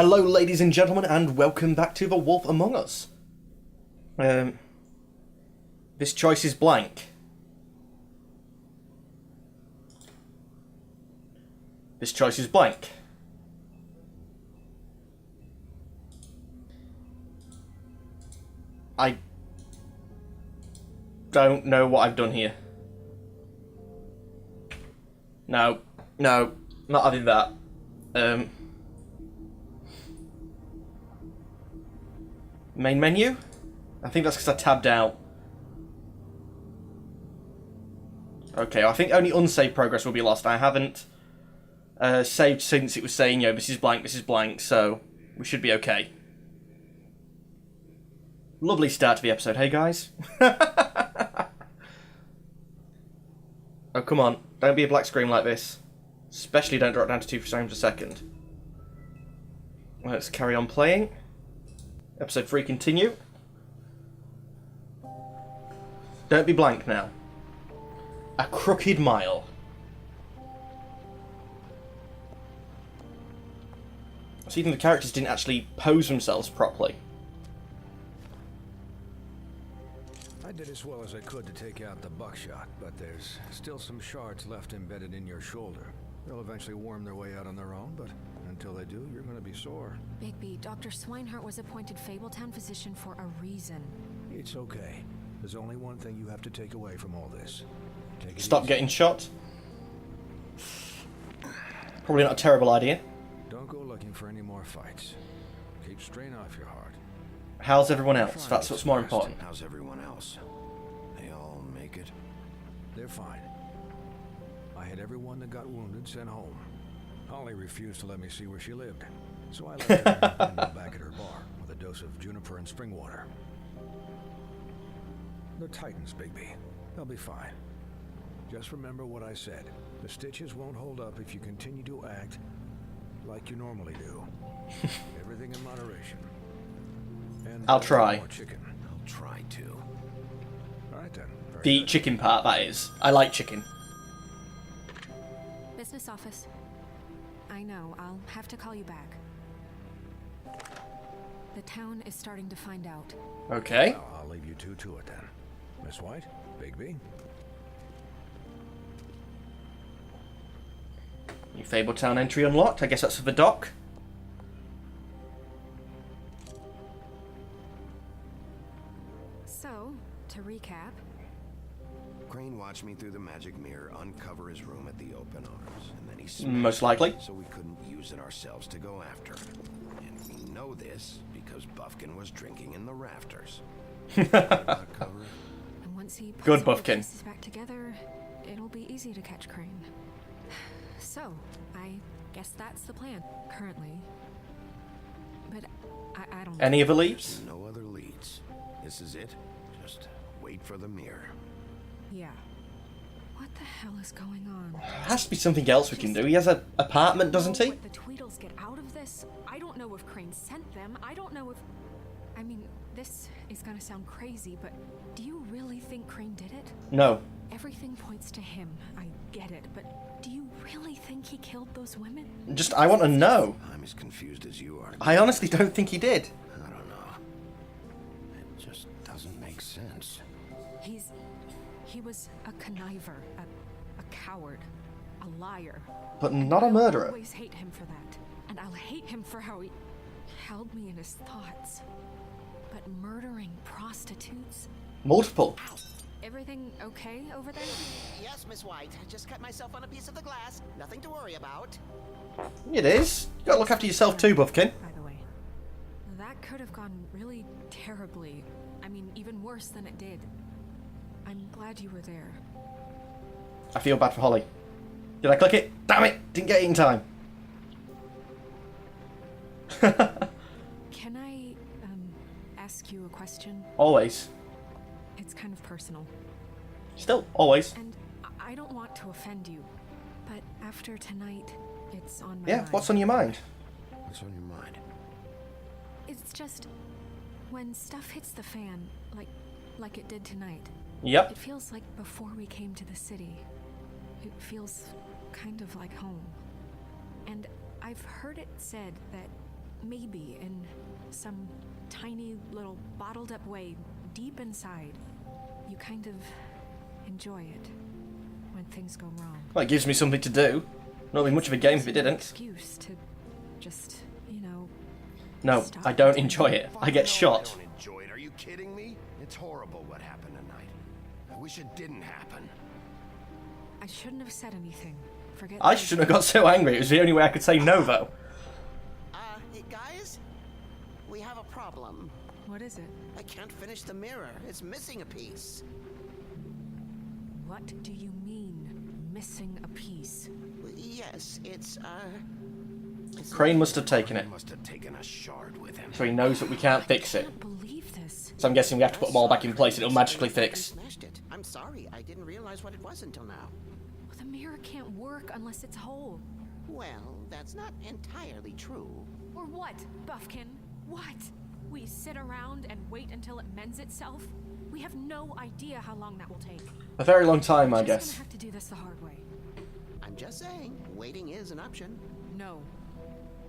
Hello, ladies and gentlemen, and welcome back to The Wolf Among Us. This choice is blank. This choice is blank. I don't know what I've done here. No, not having that. Main menu? I think that's because I tabbed out. Okay, I think only unsaved progress will be lost. I haven't saved since it was saying, this is blank, so we should be okay. Lovely start to the episode, hey guys? Oh, come on. Don't be a black screen like this. Especially don't drop down to 2 frames a second. Let's carry on playing. Episode 3 continue. Don't be blank now. A crooked mile. So even the characters didn't actually pose themselves properly. I did as well as I could to take out the buckshot, but there's still some shards left embedded in your shoulder. They'll eventually worm their way out on their own, but until they do, you're going to be sore. Bigby, Dr. Swinehart was appointed Fabletown physician for a reason. It's okay. There's only one thing you have to take away from all this. Stop getting shot. Probably not a terrible idea. Don't go looking for any more fights. Keep strain off your heart. How's everyone else? That's what's more important. How's everyone else? They all make it? They're fine. I had everyone that got wounded sent home. Holly refused to let me see where she lived, so I left her in the back at her bar with a dose of juniper and spring water. They're Titans, Bigby. They'll be fine. Just remember what I said. The stitches won't hold up if you continue to act like you normally do. Everything in moderation. And I'll try. More chicken. I'll try to. All right then. The chicken part, that is. I like chicken. Business office. I know, I'll have to call you back. The town is starting to find out. Okay. Well, I'll leave you two to it then. Miss White, Bigby. New Fabletown entry unlocked. I guess that's for the dock. So, to recap. Crane watched me through the magic mirror uncover his room at the open arms, and then he smashed Most likely. it, so we couldn't use it ourselves to go after him. And we know this because Buffkin was drinking in the rafters. And once he puts Good all the Buffkin. pieces back together, it'll be easy to catch Crane. So, I guess that's the plan, currently. But I don't know. Any other leads? No other leads. This is it. Just wait for the mirror. Yeah. What the hell is going on? There has to be something else we can do. He has an apartment, doesn't he? What the Tweedles get out of this? I don't know if Crane sent them. I don't know if... I mean, this is gonna sound crazy, but do you really think Crane did it? No. Everything points to him. I get it, but do you really think he killed those women? I want to know. I'm as confused as you are. I honestly don't think he did. I don't know. It just doesn't make sense. He was a conniver, a coward, a liar. But not a murderer. I'll always hate him for that. And I'll hate him for how he held me in his thoughts. But murdering prostitutes? Multiple. Everything okay over there? Yes, Miss White. I just cut myself on a piece of the glass. Nothing to worry about. It is. You gotta look after yourself too, Buffkin. By the way, that could have gone really terribly. I mean, even worse than it did. I'm glad you were there. I feel bad for Holly. Did I click it? Damn it! Didn't get it in time. Can I, ask you a question? Always. It's kind of personal. Still, always. And I don't want to offend you, but after tonight, it's on my Yeah, mind. what's on your mind? What's on your mind? It's just when stuff hits the fan, like it did tonight. Yep. It feels like before we came to the city. It feels kind of like home. And I've heard it said that maybe in some tiny little bottled up way, deep inside, you kind of enjoy it when things go wrong. Well, it gives me something to do. Not be much of a game if it didn't. Excuse to just, you know. No, stop I don't pretending. enjoy it. I get No, shot. I don't enjoy it. Are you kidding me? It's horrible what happened tonight. I wish it didn't happen. I shouldn't have said anything. Forget I that. shouldn't have got so angry. It was the only way I could say no, though. Hey guys? We have a problem. What is it? I can't finish the mirror. It's missing a piece. What do you mean, missing a piece? Yes, it's Crane must have taken it, He must have taken a shard with him. so he knows that we can't fix I it. can't believe this. So I'm guessing we have to put them all back in place and it'll magically fix. Smashed it. I'm sorry. I didn't realize what it was until now. The mirror can't work unless it's whole. Well, that's not entirely true. Or what, Buffkin? What? We sit around and wait until it mends itself? We have no idea how long that will take. A very long time, I We're just guess. gonna have to do this the hard way. I'm just saying, waiting is an option. No.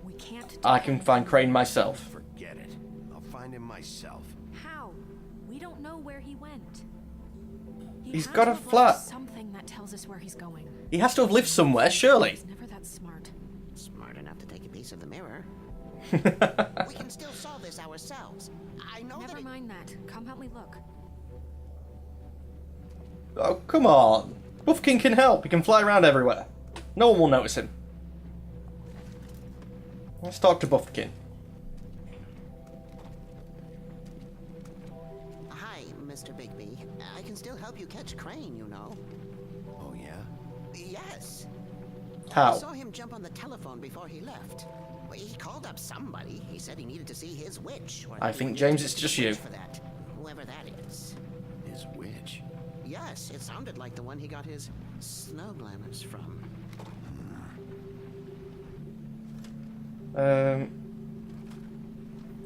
We can't. I can find Crane myself. Forget it. I'll find him myself. How? We don't know where he went. He He's had got to a have left flat. Something that tells us where he's going. He has to have lived somewhere, surely. He's never that smart. Smart enough to take a piece of the mirror. We can still solve this ourselves. I know Never that. mind that. Come help me look. Oh, come on. Buffkin can help. He can fly around everywhere. No one will notice him. Let's talk to Buffkin. Hi, Mr. Bigby. I can still help you catch Crane, you know. Oh, yeah? Yes. I How? saw him jump on the telephone before he left. Well, he called up somebody. He said he needed to see his witch. Or I he think, would James, need it's to just see the you. witch For that, whoever that is. His witch. Yes, it sounded like the one he got his snow glamours from.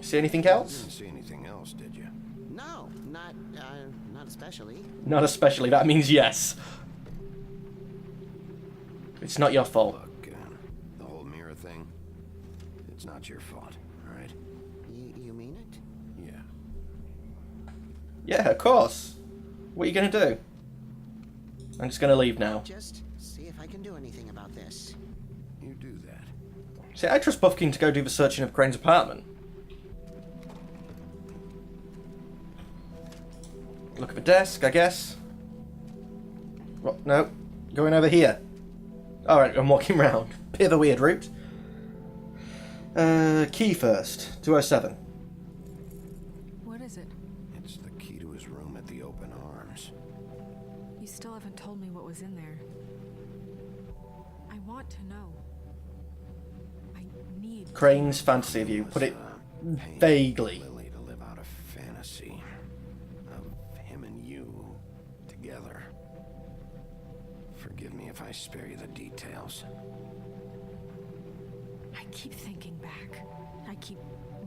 See anything You else? didn't see anything else, did you? No, not especially. Not especially. That means yes. It's not your fault. Look, the whole mirror thing, it's not your fault, all right? You mean it? Yeah. Yeah, of course. What are you going to do? I'm just going to leave now. Just see if I can do anything about this. You do that. See, I trust Buffkin to go do the searching of Crane's apartment. Look at the desk, I guess. What? No. Going over here. Alright, I'm walking round. Bit of a weird route. Key first. 207. What is it? It's the key to his room at the Open Arms. You still haven't told me what was in there. I want to know. I need. Crane's fantasy of you. Put it Paying vaguely. Lily to live out a fantasy of him and you together. Forgive me if I spare you the details. I keep thinking back. I keep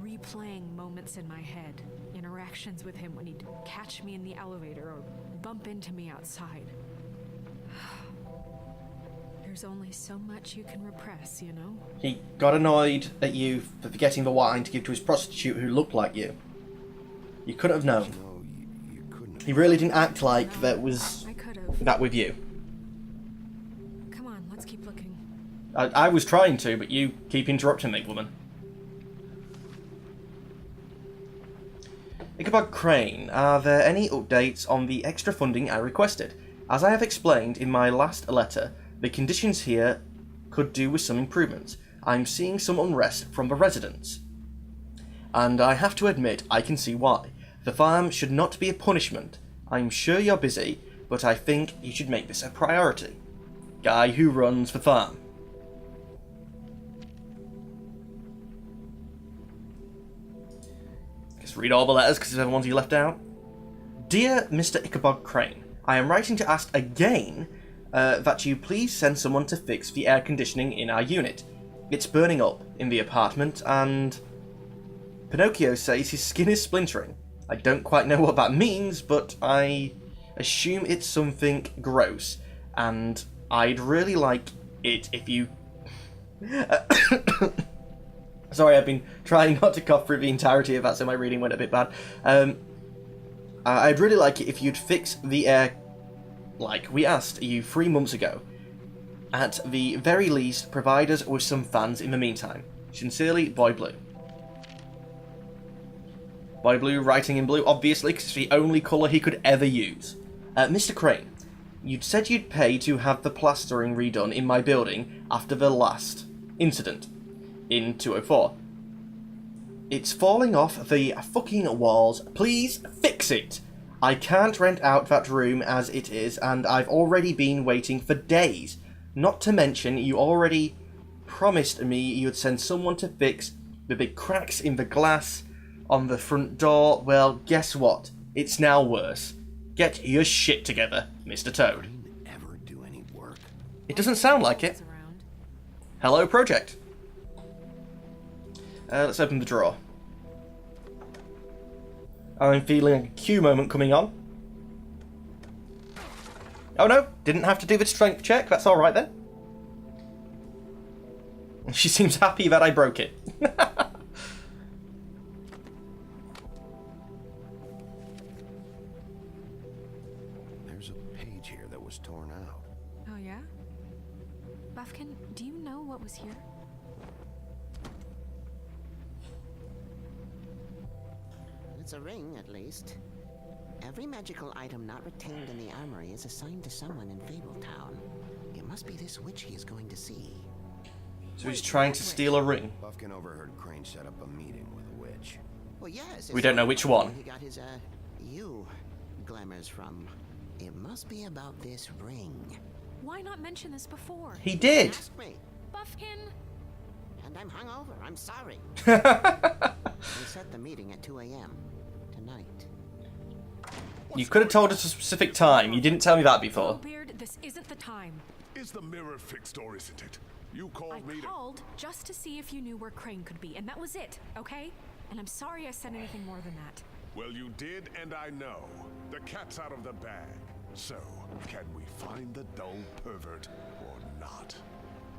replaying moments in my head. Interactions with him when he'd catch me in the elevator or bump into me outside. There's only so much you can repress, you know? He got annoyed at you for forgetting the wine to give to his prostitute who looked like you. You couldn't have known. No, you couldn't have. He really didn't act like that was I could have. that with you. Come on, let's keep looking. I was trying to, but you keep interrupting me, woman. Ichabod Crane, are there any updates on the extra funding I requested? As I have explained in my last letter, the conditions here could do with some improvements. I'm seeing some unrest from the residents. And I have to admit, I can see why. The farm should not be a punishment. I'm sure you're busy, but I think you should make this a priority. Guy who runs the farm. Just read all the letters because they're the ones you left out. Dear Mr. Ichabod Crane, I am writing to ask again that you please send someone to fix the air conditioning in our unit. It's burning up in the apartment and Pinocchio says his skin is splintering. I don't quite know what that means, but I assume it's something gross, and I'd really like it if you... Sorry, I've been trying not to cough through the entirety of that, so my reading went a bit bad. I'd really like it if you'd fix the air like we asked you 3 months ago. At the very least, provide us with some fans in the meantime. Sincerely, Boy Blue. Boy Blue writing in blue, obviously, because it's the only colour he could ever use. Mr. Crane, you'd said you'd pay to have the plastering redone in my building after the last incident in 204. It's falling off the fucking walls. Please fix it. I can't rent out that room as it is, and I've already been waiting for days. Not to mention, you already promised me you'd send someone to fix the big cracks in the glass on the front door. Well, guess what? It's now worse. Get your shit together, Mr. Toad. Ever do any work? It doesn't sound like it. Hello, project. Let's open the drawer. I'm feeling a Q moment coming on. Oh no, didn't have to do the strength check. That's alright then. She seems happy that I broke it. There's a page here that was torn out. Oh, yeah? Buffkin, do you know what was here? It's a ring, at least. Every magical item not retained in the armory is assigned to someone in Fabletown. It must be this witch he is going to see. So he's trying to steal a ring. Buffkin overheard Crane set up a meeting with a witch. Well, yes. We don't know which one. He got his, glamours from. It must be about this ring. Why not mention this before? He did. Ask me. Buffkin! And I'm hungover. I'm sorry. We set the meeting at 2 a.m. tonight. You could have told us a specific time. You didn't tell me that before. Beard, this isn't the time. Is the mirror fixed or isn't it? You I called me to... called just to see if you knew where Crane could be, and that was it, okay? And I'm sorry I said anything more than that. Well, you did, and I know. The cat's out of the bag. So, can we find the dull pervert or not?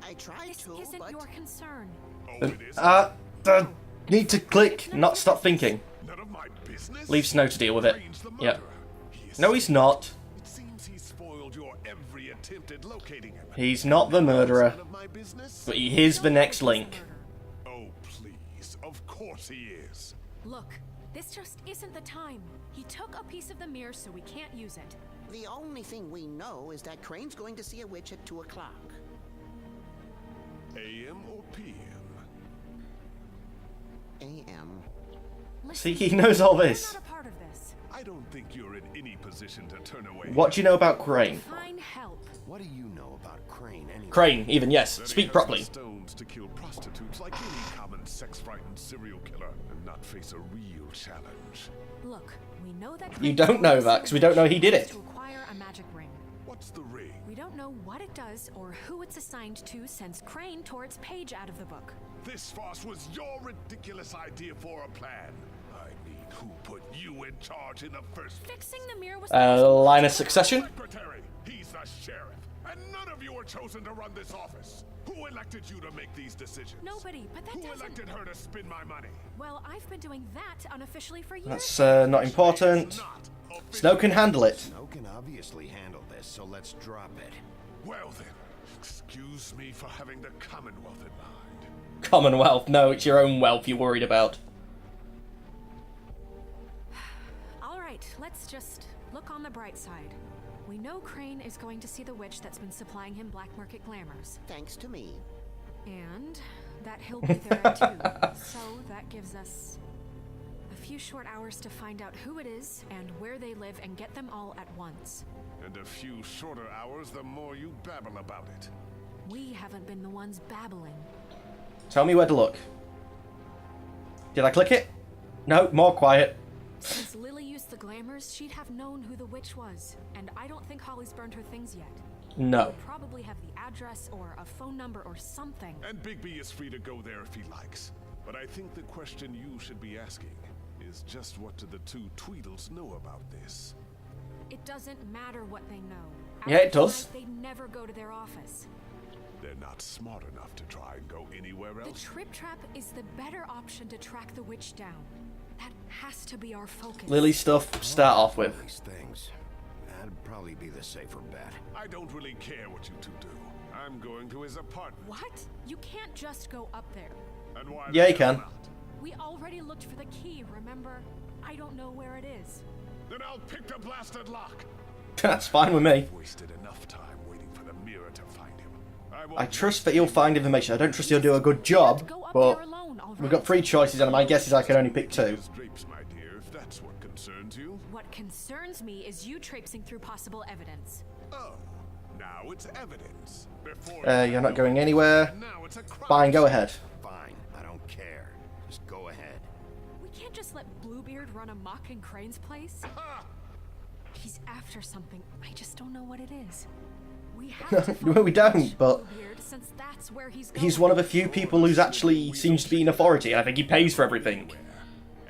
I tried This to, isn't but your concern. Oh, it is? Need to click, not stop thinking. None of my business? Leave Snow to deal with it. Crane's the Yep. murderer. He is No, he's not. It seems he spoiled your every attempt at locating him. He's not the murderer. None of my business? But he is the next link. Oh, please. Of course he is. Look, this just isn't the time. He took a piece of the mirror, so we can't use it. the only thing we know is that Crane's going to see a witch at 2 o'clock. AM or PM? A.M. See, he knows all this. You're not a part of this. I don't think you're in any position to turn away. What do you know about Crane? Find help. What do you know about Crane anyway? Crane, even, yes. That he Speak has properly. the stones to kill prostitutes like any common sex-frightened serial killer and not face a real challenge. Look, we know that You Crane don't know wants that, to 'cause we don't know he did it. To acquire a magic ring. What's the ring? We don't know what it does or who it's assigned to since Crane tore its page out of the book. This farce was your ridiculous idea for a plan. I mean, who put you in charge in the first place? Fixing the mirror was Line of succession? Secretary, he's the sheriff, and none of you were chosen to run this office. Who elected you to make these decisions? Nobody, but that Who doesn't... elected her to spend my money? Well, I've been doing that unofficially for years. That's not important. It's not official. Snow can handle it. Snow can obviously handle this, so let's drop it. Well then, excuse me for having the Commonwealth in mind. Commonwealth. No, it's your own wealth you're worried about. All right, let's just look on the bright side. We know Crane is going to see the witch that's been supplying him black market glamours. Thanks to me. And that he'll be there at 2. So that gives us a few short hours to find out who it is and where they live and get them all at once. And a few shorter hours, the more you babble about it. We haven't been the ones babbling. Tell me where to look. Did I click it? No, more quiet. Since Lily used the glamours, she'd have known who the witch was. And I don't think Holly's burned her things yet. No. We'll probably have the address or a phone number or something. And Bigby is free to go there if he likes. But I think the question you should be asking is just what do the two Tweedles know about this? It doesn't matter what they know. Yeah, it does. They never go to their office. They're not smart enough to try and go anywhere The else. trip trap is the better option to track the witch down. That has to be our focus. Lily stuff, start off with. These things. That'd probably be the safer bet. I don't really care what you two do. I'm going to his apartment. What? You can't just go up there. And why Yeah, the you hell can. not? We already looked for the key, remember? I don't know where it is. Then I'll pick the blasted lock. That's fine with me. Wasted enough time waiting for the mirror to find him. I trust that he'll find information. I don't trust he'll do a good job, Go up but there alone, all we've right? got 3 choices, and my guess is I can only pick 2. His drapes, my dear, if that's what concerns you. What concerns me is you traipsing through possible evidence. Oh, now it's evidence. Before You're not going anywhere. now it's a crime. Fine, go ahead. Fine, I don't care. Just go ahead. We can't just let Bluebeard run amok in Crane's place. Ha! He's after something. I just don't know what it is. We have to No, find we don't, Witch but Bluebeard, since that's where he's he's going. one of the few people who's actually seems to be in authority. I think he pays for everything.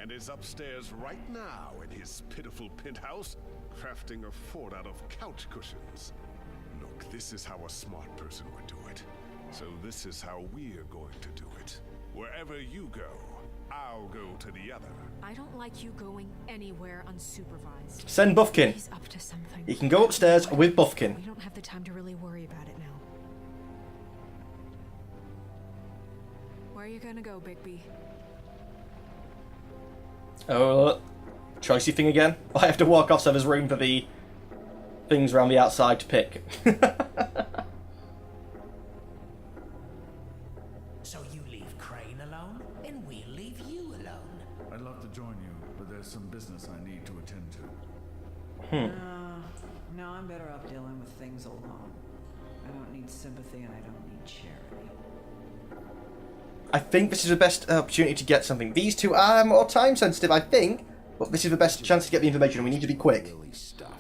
And is upstairs right now in his pitiful penthouse, crafting a fort out of couch cushions. Look, this is how a smart person would do it. So this is how we're going to do it. Wherever you go, I'll go to the other. I don't like you going anywhere unsupervised. Send Buffkin. He's up to something. He can go upstairs with We Buffkin. don't have the time to really worry about it now. Where are you gonna go, Bigby? Oh, choicey thing again. I have to walk off so there's room for the things around the outside to pick. So you leave Crane alone, and we'll leave you alone. I'd love to join you, but there's some business I need to attend to. No, I'm better off dealing with things alone. I don't need sympathy and I don't need charity. I think this is the best opportunity to get something. These two are more time sensitive, I think, but this is the best chance to get the information. We need to be quick. Lily's stuff.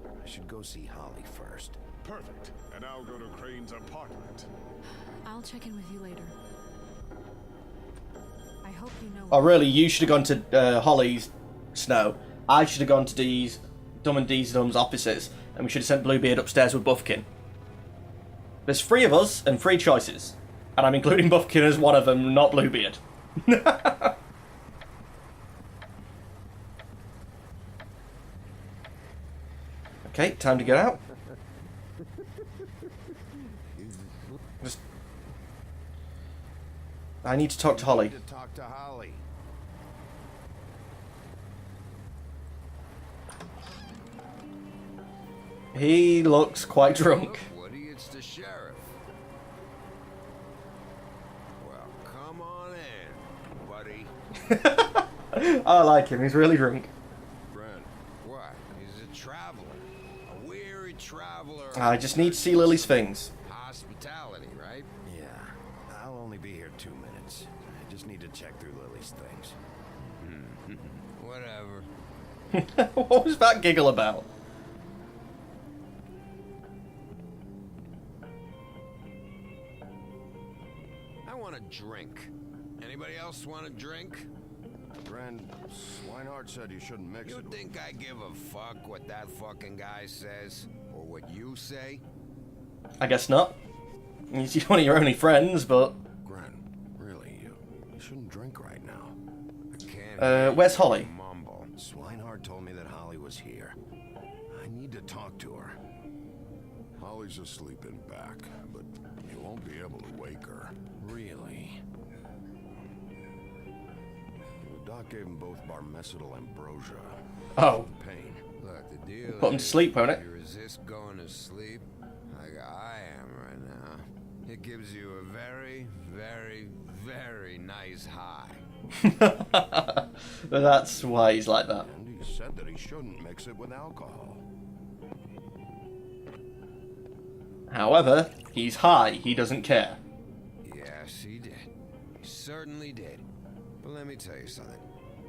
I should go see Holly first. Perfect. And I'll go to Crane's apartment. I'll check in with you later. I hope you know. Oh, really? You should have gone to Holly's Snow. I should have gone to Dee's Dum and Dee's Dum's offices, and we should have sent Bluebeard upstairs with Buffkin. There's 3 of us and 3 choices, and I'm including Buffkin as one of them, not Bluebeard. Okay, time to get out. Just... I need to talk to Holly. To talk to Holly. He looks quite drunk. Woody, it's the sheriff. Well, come on in, buddy. I like him, he's really drunk. Brent, what? He's a traveler. A weary traveler. I just need to see Lily's things. Hospitality, right? Yeah. I'll only be here 2 minutes. I just need to check through Lily's things. Whatever. What was that giggle about? I want a drink. Anybody else want a drink? Brent, Swinehart said you shouldn't mix it. You think I give a fuck what that fucking guy says? Or what you say? I guess not. He's one of your only friends, but... Gren, really, you shouldn't drink right now. I can't. Where's Holly? Mumble. Swinehart told me that Holly was here. I need to talk to her. Holly's asleep in back, but you won't be able to wake her. Really? The doc gave them both barmecidal ambrosia. Oh. Pain. Look, the deal Put him to sleep, won't it? you resist going to sleep, like I am right now, it gives you a very, very, very nice high. That's why he's like that. And he said that he shouldn't mix it with alcohol. However, he's high, he doesn't care. Yes, he did. He certainly did. But let me tell you something.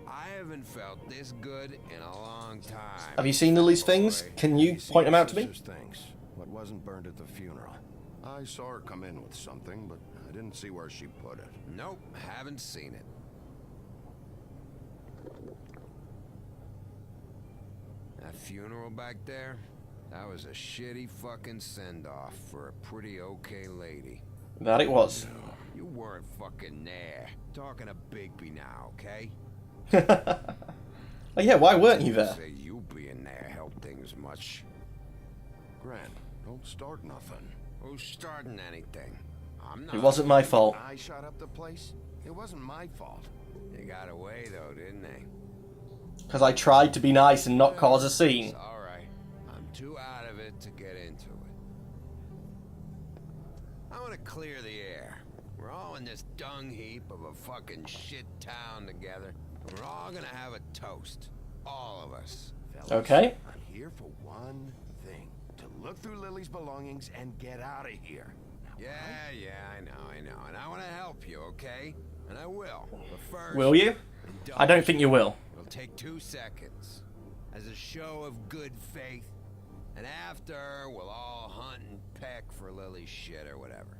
I haven't felt this good in a long time. Have you seen Lily's things? Can you point them out to me? Things. What wasn't burned at the funeral. I saw her come in with something, but I didn't see where she put it. Nope, haven't seen it. That funeral back there? That was a shitty fucking send-off for a pretty okay lady. That it was. You weren't fucking there. Talking to Bigby now, okay? Oh yeah, why weren't you there? Say you being there helped things much. Gran, don't start nothing. Who's starting anything? I'm not. It wasn't my fault. I shot up the place. It wasn't my fault. They got away though, didn't they? Because I tried to be nice and not cause a scene. It's all right. I'm too out of it to get into it. I want to clear the air. We're all in this dung heap of a fucking shit town together. We're all gonna have a toast. All of us. Fellas, Okay. I'm here for one thing. To look through Lily's belongings and get out of here. Now, Yeah, I know. And I want to help you, okay? And I will. But first... Will you? I don't think you will. It'll take 2 seconds. As a show of good faith. And after, we'll all hunt and peck for Lily's shit or whatever.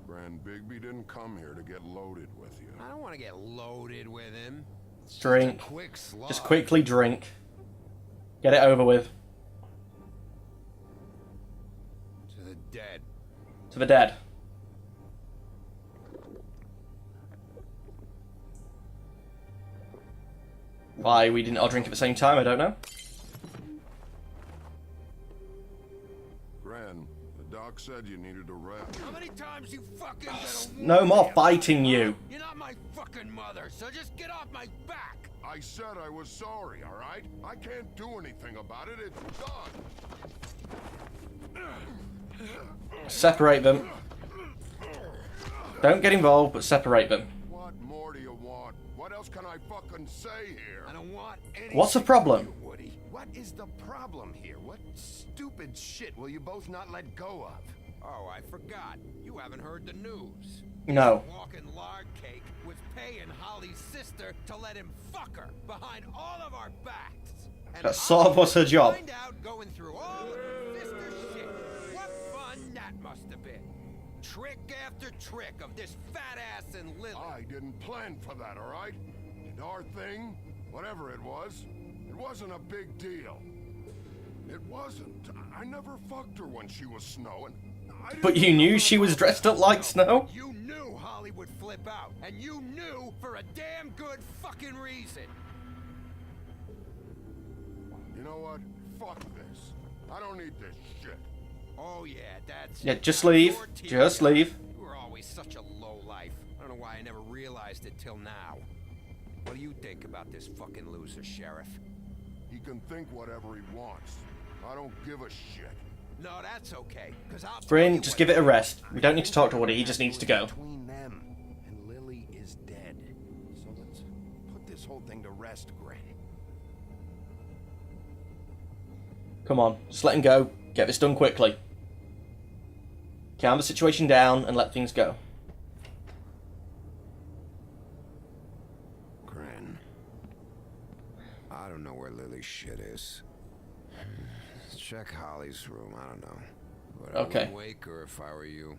Gran, Bigby didn't come here to get loaded with you. I don't want to get loaded with him. It's Drink. Just a quick slug. Just quickly drink. Get it over with. To the dead. To the dead. Why we didn't all drink at the same time, I don't know. Gran, the doc said you needed a rest. How many times you fucking gonna No more fighting you. You're not my fucking mother, so just get off my back. I said I was sorry, all right? I can't do anything about it. It's done. Separate them. Don't get involved, but separate them. What more do you want? What else can I fucking say here? I don't want any. What's the problem? Woody, what is the problem here? What stupid shit will you both not let go of? Oh, I forgot. You haven't heard the news. No. Walking lard cake was paying Holly's sister to let him fuck her behind all of our backs. And That sort of was her job. Find out going through all of her sister's shit. What fun that must have been. Trick after trick of this fat ass and Lily. I didn't plan for that, all right? And our thing, whatever it wasn't a big deal. It wasn't. I never fucked her when she was snowing. But you knew she was dressed up like Snow? You knew Holly would flip out, and you knew for a damn good fucking reason. You know what? Fuck this. I don't need this shit. Oh yeah, that's Yeah, just leave. your team Just guy. leave. You were always such a lowlife. I don't know why I never realized it till now. What do you think about this fucking loser, Sheriff? He can think whatever he wants. I don't give a shit. No, that's okay, because I'll tell Bryn, you just what give it a happened. rest. We don't need to talk to Woody, he just needs to go. Between them and Lily is dead. So let's put this whole thing to rest, Gran. Come on, just let him go. Get this done quickly. Calm the situation down and let things go. Gran, I don't know where Lily's shit is. Check Holly's room, I don't know. But I Okay. wouldn't wake her if I were you.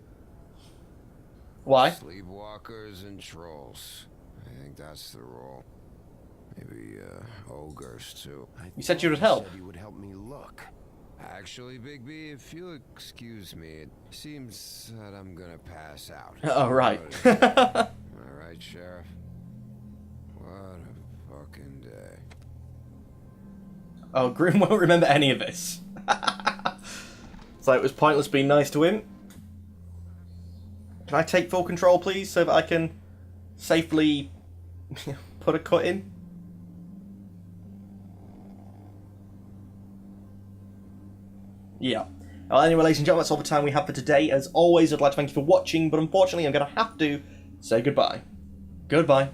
Why? Sleepwalkers and trolls. I think that's the rule. Maybe, ogres, too. You said you would help. You would help me look. Actually, Bigby, if you'll excuse me, it seems that I'm gonna pass out. Oh, right. Am I right, Sheriff? What a fucking day. Oh, Grim won't remember any of this. So it was pointless being nice to him. Can I take full control, please, so that I can safely put a cut in? Yeah. Well, anyway, ladies and gentlemen, that's all the time we have for today. As always, I'd like to thank you for watching, but unfortunately I'm going to have to say goodbye. Goodbye.